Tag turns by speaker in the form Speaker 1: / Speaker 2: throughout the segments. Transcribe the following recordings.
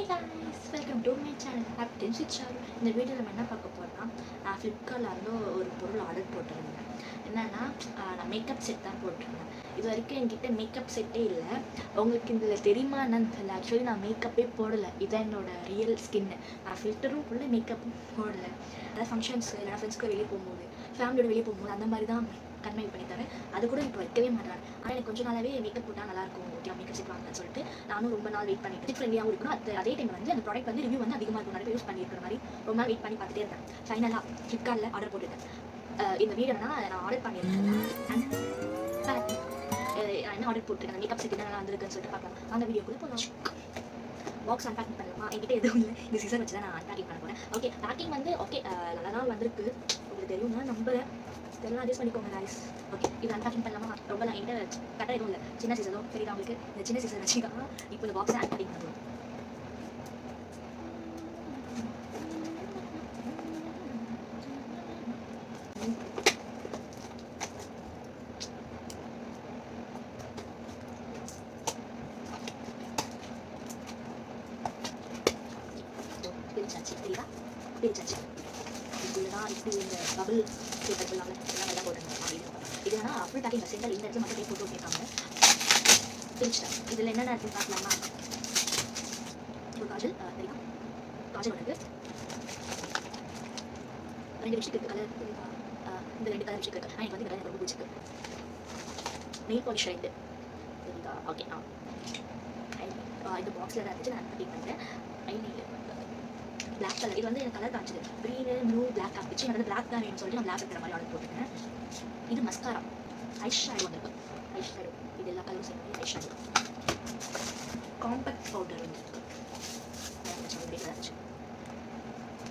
Speaker 1: guys, welcome to my channel Captain Sicharu. இந்த வீடியோவில் நம்ம என்ன பார்க்க போகிறோம்னா, ஃப்ளிப்கார்ட்லேருந்து ஒரு பொருள் ஆர்டர் போட்டிருந்தேன். என்னென்னா, நான் மேக்கப் செட் தான் போட்டிருந்தேன். இது வரைக்கும் என்கிட்ட மேக்கப் செட்டே இல்லை. உங்களுக்கு இதில் தெரியுமா என்னன்னு தெரியல. ஆக்சுவலி நான் மேக்கப்பே போடலை. இதுதான் என்னோட ரியல் ஸ்கின்னு. நான் ஃபில்டரும் ஃபுல்லாக மேக்கப்பும் போடலை. அதாவது ஃபங்க்ஷன்ஸு இல்லைனா ஃப்ரெண்ட்ஸ்க்கு வெளியே போகும்போது, ஃபேமிலியோட வெளியே போகும்போது அந்த மாதிரி தான் கன்வே பண்ணி தரேன். அது கூட இப்போ வைக்கவே மாட்டேன். ஆனால் எனக்கு கொஞ்சம் நாளாகவே மேக்கப் போட்டால் நல்லாயிருக்கும், ஓகே மேக்கப் செட் வாங்கன்னு சொல்லிட்டு நானும் ரொம்ப நாள் வெயிட் பண்ணிட்டு ஃப்ரெண்ட்லியாகவும் இருக்கணும். அதே டைம் வந்து அந்த ப்ராடக்ட் வந்து ரிவ்யூ வந்து அதிகமாக இருக்கும், நிறைய யூஸ் பண்ணியிருக்கிற மாதிரி ரொம்ப நாள் வெயிட் பண்ணி பார்த்துட்டே இருந்தேன். ஃபைனலாக ஃப்ளிப்கார்ட்டில் ஆர்டர் போட்டுட்டேன். இந்த வீடியோனா நான் ஆர்டர் பண்ணியிருக்கேன். நான் என்ன ஆர்டர் போட்டிருக்கேன், மேக்கப் செட் என்ன வந்திருக்குன்னு சொல்லிட்டு பார்க்கலாம். அந்த வீடியோக்குள்ளே போகலாம். பாக்ஸ் அன்பேக்கிங் பண்ணலாமா? என்கிட்ட எதுவும் இல்லை. இந்த சீசன் வச்சு தான் நான் அன்பேக்கிங் பண்ண போகிறேன். ஓகே, பேக்கிங் வந்து ஓகே நல்லா தான் வந்திருக்கு. உங்களுக்கு தெரியும்னா நம்புறேன். இதெல்லாம் அட்ஜஸ்ட் பண்ணிக்கோங்க கைஸ். ஓகே, இது அன்பேக்கிங் பண்ணலாமா? ரொம்ப என்கிட்ட கரெக்டாக எதுவும் இல்லை. சின்ன சீசனோ தெரியுதா உங்களுக்கு? இந்த சின்ன சீசன் வச்சுக்கா இப்போ இந்த பாக்ஸை அன்பேக்கிங் பண்ணுவோம். பிரிச்சாச்சு, தெரியுதா? பிரிச்சாச்சு. இதுதான் இப்படி இந்த பபிள் பேப்பர் இல்லாமல் எல்லாம் நல்லா போட்டுருங்க. இது வேணா ஃபுல் பேக்கிங் சென்டர் இந்த இடத்துல மட்டும் போட்டு விட்டுருக்காங்க. பிரிச்சுட்டேன். இதில் என்னென்ன இருக்குன்னு பார்க்கலாமா? ஒரு காஜல் தெரியுமா? காஜல் ஒன்று இருக்குது. 2 லிப்ஸ்டிக் இருக்குது. கலர் தெரியுமா? இந்த 2 கலர் லிப்ஸ்டிக் இருக்குது. எனக்கு வந்து இந்த கலர் ரொம்ப பிடிச்சிருக்கு. நெயில் பாலிஷ் 2 தெரியுதா? ஓகே. இந்த பாக்ஸில் தான் இருந்துச்சு. நான் அன்பேக்கிங் பண்ணுறேன். ஐநெயில் பிளாக் கலர். இது வந்து எனக்கு கலர் காமிச்சது க்ரீனு ப்ளூ பிளாக் காமிச்சு. எனக்கு வந்து பிளாக் தான் வேணும்னு சொல்லிட்டு நான் பிளாக் இருக்கிற மாதிரி ஆர்டர் போட்டுருக்கேன். இது மஸ்காரா ஐ ஷேடோ வந்துருக்கு. ஐ ஷேடோ இது எல்லா கலரும் சேர்ந்து ஐ ஷேடோ. காம்பேக்ட் பவுடர் வந்துருக்கு.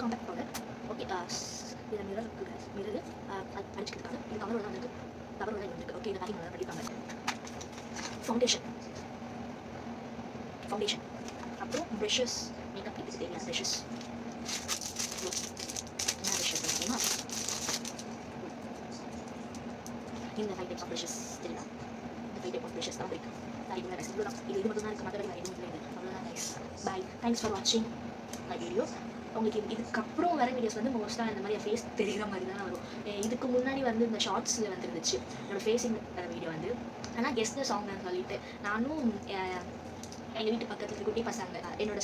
Speaker 1: Compact powder okay. இதில் மிரர் இருக்குது. மிரரு அடிச்சுக்கிறதுக்காக இது கவரோட தான் இருக்குது. கவரோட தான் வந்துருக்கு. ஓகே, இந்த பேக்கிங் நல்லா பண்ணிப்பாங்க. ஃபவுண்டேஷன் அப்புறம் ப்ரெஷஸ். மேக்கப் கிட்டுக்கு தேவையான ப்ரெஷஸ். என்ன ப்ரெஷஸ் தெரியுமா? இந்த 5 டைப்ஸ் ஆஃப் ப்ரெஷஸ் தெரியுமா? இந்த 5 டைப் ஆஃப் ப்ரெஷஸ் தான் இருக்குது. நான் இது ரைஸ் இவ்வளோ தான். இது மட்டும் தான் இருக்குது. மற்றபடி வேறு எதுவும் இல்லை. அவ்வளோதான் ரைஸ். பை. தேங்க்ஸ் ஃபார் வாட்சிங் மை வீடியோ. உங்களுக்கு இதுக்கப்புறம் வர வீடியோஸ் வந்து மோஸ்ட்டாக இந்த மாதிரி ஃபேஸ் தெரிகிற மாதிரி தான் வரும். இதுக்கு முன்னாடி வந்து இந்த ஷார்ட்ஸில் வந்துருந்துச்சு என்னோடய ஃபேஸிங் வீடியோ வந்து. ஆனால் கெஸ்ட் த சாங்னு சொல்லிட்டு நானும் எங்கள் வீட்டு பக்கத்தில் குட்டி பசங்க என்னோட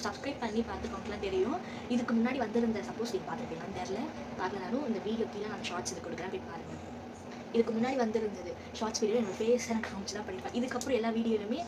Speaker 1: சப்ஸ்கிரைப் பண்ணி பார்த்துக்கோங்கலாம் தெரியும். இதுக்கு முன்னாடி வந்திருந்த சப்போஸ் நீங்கள் பார்த்துருப்பீங்களான்னு தெரில. பார்க்கலாலும் இந்த வீடியோ கீழே நான் ஷார்ட்ஸ் இது கொடுக்குறேன், போய் பாருங்கள். இதுக்கு முன்னாடி வந்திருந்தது ஷார்ட்ஸ் வீடியோ என்னோட ஃபேஸ் எனக்கு காமிச்சு தான் பண்ணிப்பேன். இதுக்கப்புறம் எல்லா வீடியோலுமே